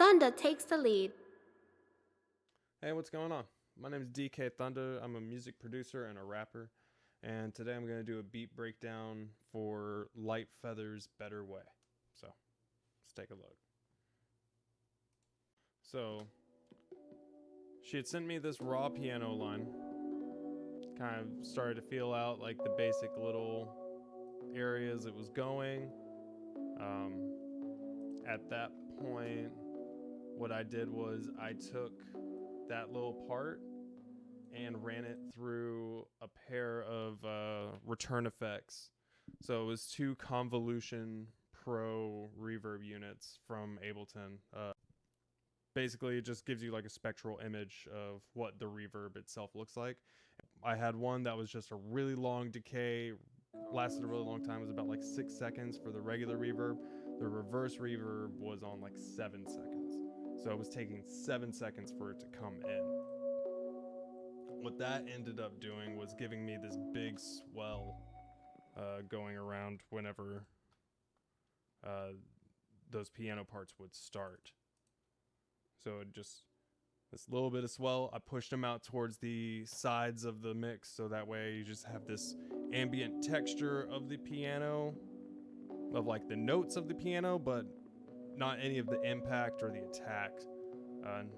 Thundah takes the lead. Hey, what's going on? My name is DK Thundah. I'm a music producer and a rapper, and today I'm going to do a beat breakdown for Light Feather's Better Way. So, let's take a look. So, she had sent me this raw piano line. Kind of started to feel out like the basic little areas it was going. At that point, what I did was I took that little part and ran it through a pair of return effects. So it was 2 Convolution Pro reverb units from Ableton. Basically, it just gives you like a spectral image of what the reverb itself looks like. I had one that was just a really long decay, lasted a really long time. It was about like 6 seconds for the regular reverb. The reverse reverb was on like 7 seconds. So it was taking 7 seconds for it to come in. What that ended up doing was giving me this big swell going around whenever those piano parts would start. So it just, this little bit of swell, I pushed them out towards the sides of the mix so that way you just have this ambient texture of the piano, of like the notes of the piano, but not any of the impact or the attack,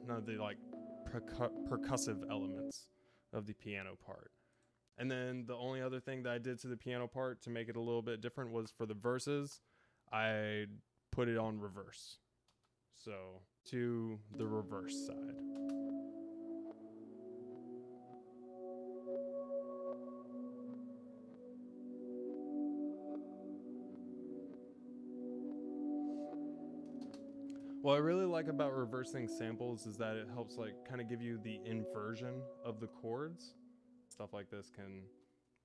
none of the like percussive elements of the piano part. And then the only other thing that I did to the piano part to make it a little bit different was for the verses, I put it on reverse. So to the reverse side. What I really like about reversing samples is that it helps like kind of give you the inversion of the chords. Stuff like this can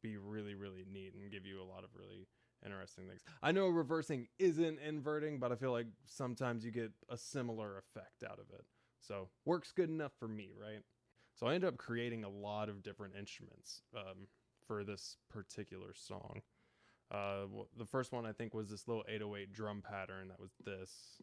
be really, really neat and give you a lot of really interesting things. I know reversing isn't inverting, but I feel like sometimes you get a similar effect out of it. So works good enough for me, right? So I ended up creating a lot of different instruments for this particular song. The first one I think was this little 808 drum pattern that was this.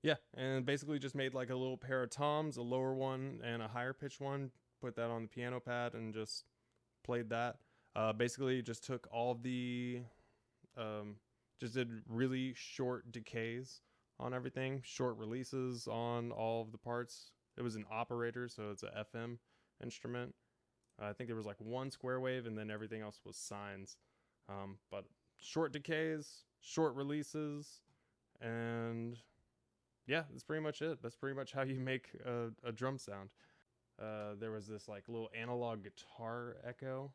Yeah, and basically just made like a little pair of toms, a lower one and a higher pitch one, put that on the piano pad and just played that. Basically just took all the, just did really short decays on everything, short releases on all of the parts. It was an operator, so it's a FM instrument. I think there was like one square wave and then everything else was sines. But short decays, short releases, and yeah, that's pretty much it. That's pretty much how you make a drum sound. There was this like little analog guitar echo.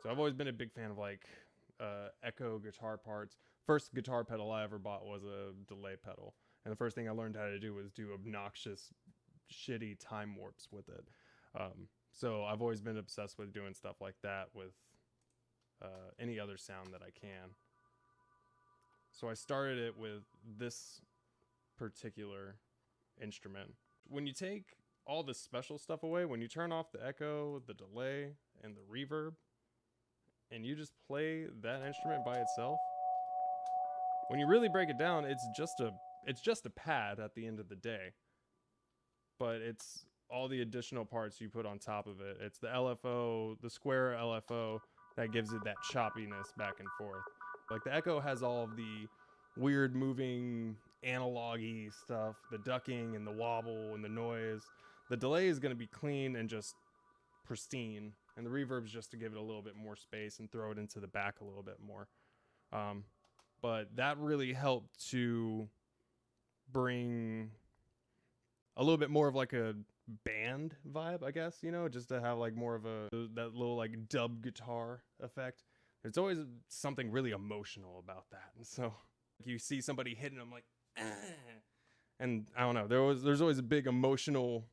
So I've always been a big fan of like echo guitar parts. First guitar pedal I ever bought was a delay pedal. And the first thing I learned how to do was do obnoxious, shitty time warps with it. So I've always been obsessed with doing stuff like that with any other sound that I can. So I started it with this particular instrument. When you take all the special stuff away, when you turn off the echo, the delay, and the reverb, and you just play that instrument by itself, when you really break it down, it's just a pad at the end of the day. But it's all the additional parts you put on top of it. It's the LFO, the square LFO that gives it that choppiness back and forth. Like the echo has all of the weird moving analog-y stuff, the ducking and the wobble and the noise. The delay is going to be clean and just pristine, and the reverb's just to give it a little bit more space and throw it into the back a little bit more. But that really helped to bring a little bit more of like a band vibe, I guess, you know, just to have like more of that little like dub guitar effect. There's always something really emotional about that. And so you see somebody hitting them like, and I don't know, there's always a big emotional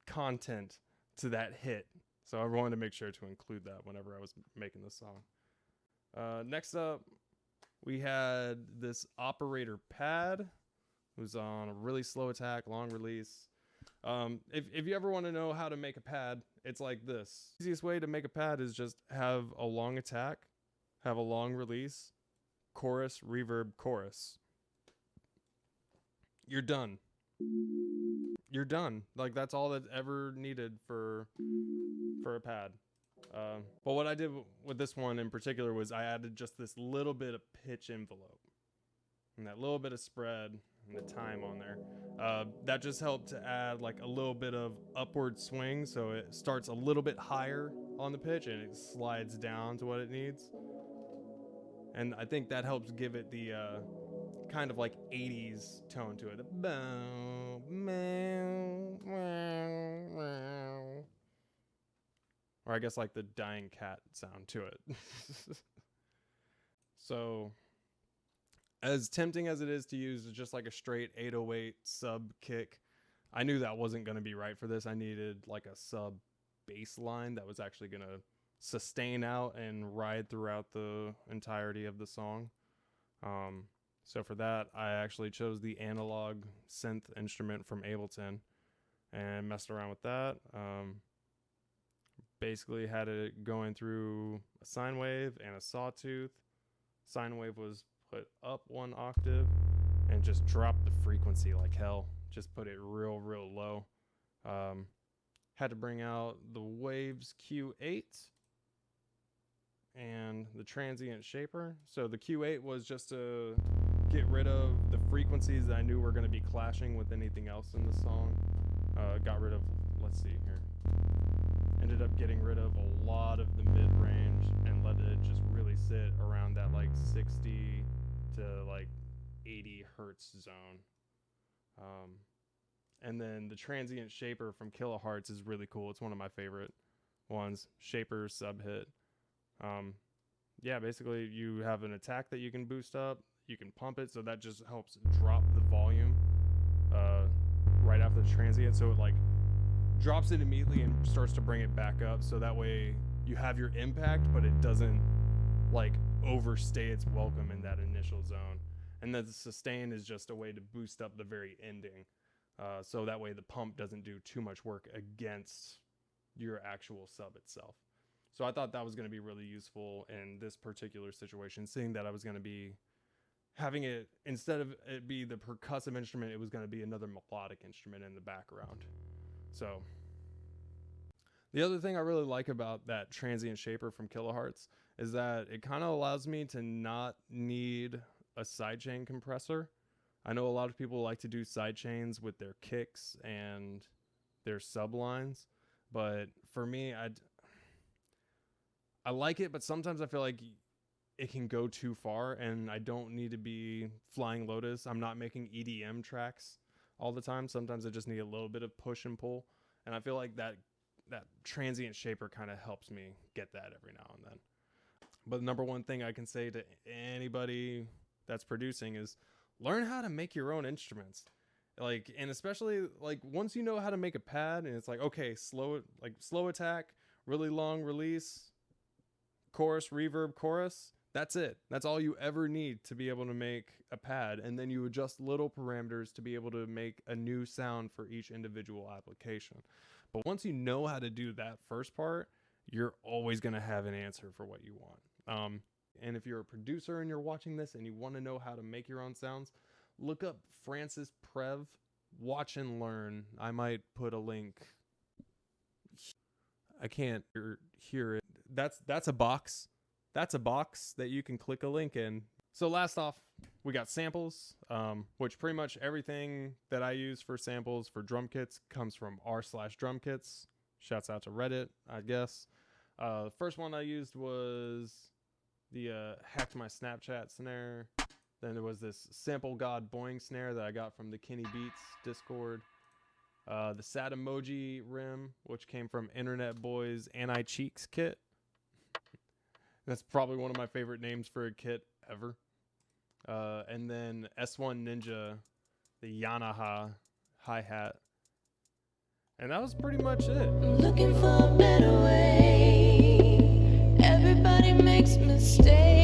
content to that hit. So I wanted to make sure to include that whenever I was making the song. Next up, we had this operator pad. It was on a really slow attack, long release. If you ever want to know how to make a pad, it's like this. The easiest way to make a pad is just have a long attack, have a long release, chorus, reverb, chorus. You're done. You're done. Like, that's all that's ever needed for a pad. But what I did with this one in particular was I added just this little bit of pitch envelope and that little bit of spread and the time on there. That just helped to add like a little bit of upward swing, so it starts a little bit higher on the pitch and it slides down to what it needs. And I think that helps give it the kind of like 80s tone to it. Or I guess like the dying cat sound to it. So as tempting as it is to use just like a straight 808 sub kick, I knew that wasn't going to be right for this. I needed like a sub bass line that was actually going to sustain out and ride throughout the entirety of the song. So for that, I actually chose the analog synth instrument from Ableton and messed around with that. Basically had it going through a sine wave and a sawtooth. Sine wave was put up 1 octave and just dropped the frequency like hell. Just put it real low. Had to bring out the waves Q8 and the transient shaper. So the Q8 was just to get rid of the frequencies that I knew were going to be clashing with anything else in the song. Got rid of, let's see here. Ended up getting rid of a lot of the mid-range and let it just really sit around that like 60 to like 80 hertz zone. And then the transient shaper from Kilohertz is really cool. It's one of my favorite ones. Shaper sub hit. Yeah, basically you have an attack that you can boost up. You can pump it, so that just helps drop the volume right after the transient. So it like drops it immediately and starts to bring it back up. So that way you have your impact, but it doesn't like overstay its welcome in that initial zone. And then the sustain is just a way to boost up the very ending. So that way the pump doesn't do too much work against your actual sub itself. So I thought that was going to be really useful in this particular situation, seeing that I was going to be having it, instead of it be the percussive instrument, it was going to be another melodic instrument in the background. So the other thing I really like about that transient shaper from Kilohertz is that it kind of allows me to not need a sidechain compressor. I know a lot of people like to do sidechains with their kicks and their sublines, but for me, I like it, but sometimes I feel like it can go too far and I don't need to be Flying Lotus. I'm not making EDM tracks all the time. Sometimes I just need a little bit of push and pull. And I feel like that transient shaper kind of helps me get that every now and then. But the number one thing I can say to anybody that's producing is learn how to make your own instruments. Like, and especially like once you know how to make a pad and it's like, okay, slow attack, really long release, chorus, reverb, chorus. That's it. That's all you ever need to be able to make a pad. And then you adjust little parameters to be able to make a new sound for each individual application. But once you know how to do that first part, you're always going to have an answer for what you want. And if you're a producer and you're watching this and you want to know how to make your own sounds, look up Francis Prev, watch and learn. I might put a link. I can't hear it. That's a box. That's a box that you can click a link in. So last off, we got samples, which pretty much everything that I use for samples for drum kits comes from r/drum kits. Shouts out to Reddit, I guess. The first one I used was the Hacked My Snapchat snare. Then there was this Sample God Boing snare that I got from the Kenny Beats Discord. The Sad Emoji rim, which came from Internet Boy's Anti-Cheeks kit. That's probably one of my favorite names for a kit ever. And then S1 Ninja, the Yamaha hi-hat. And that was pretty much it. I'm looking for a better way. Everybody makes mistakes.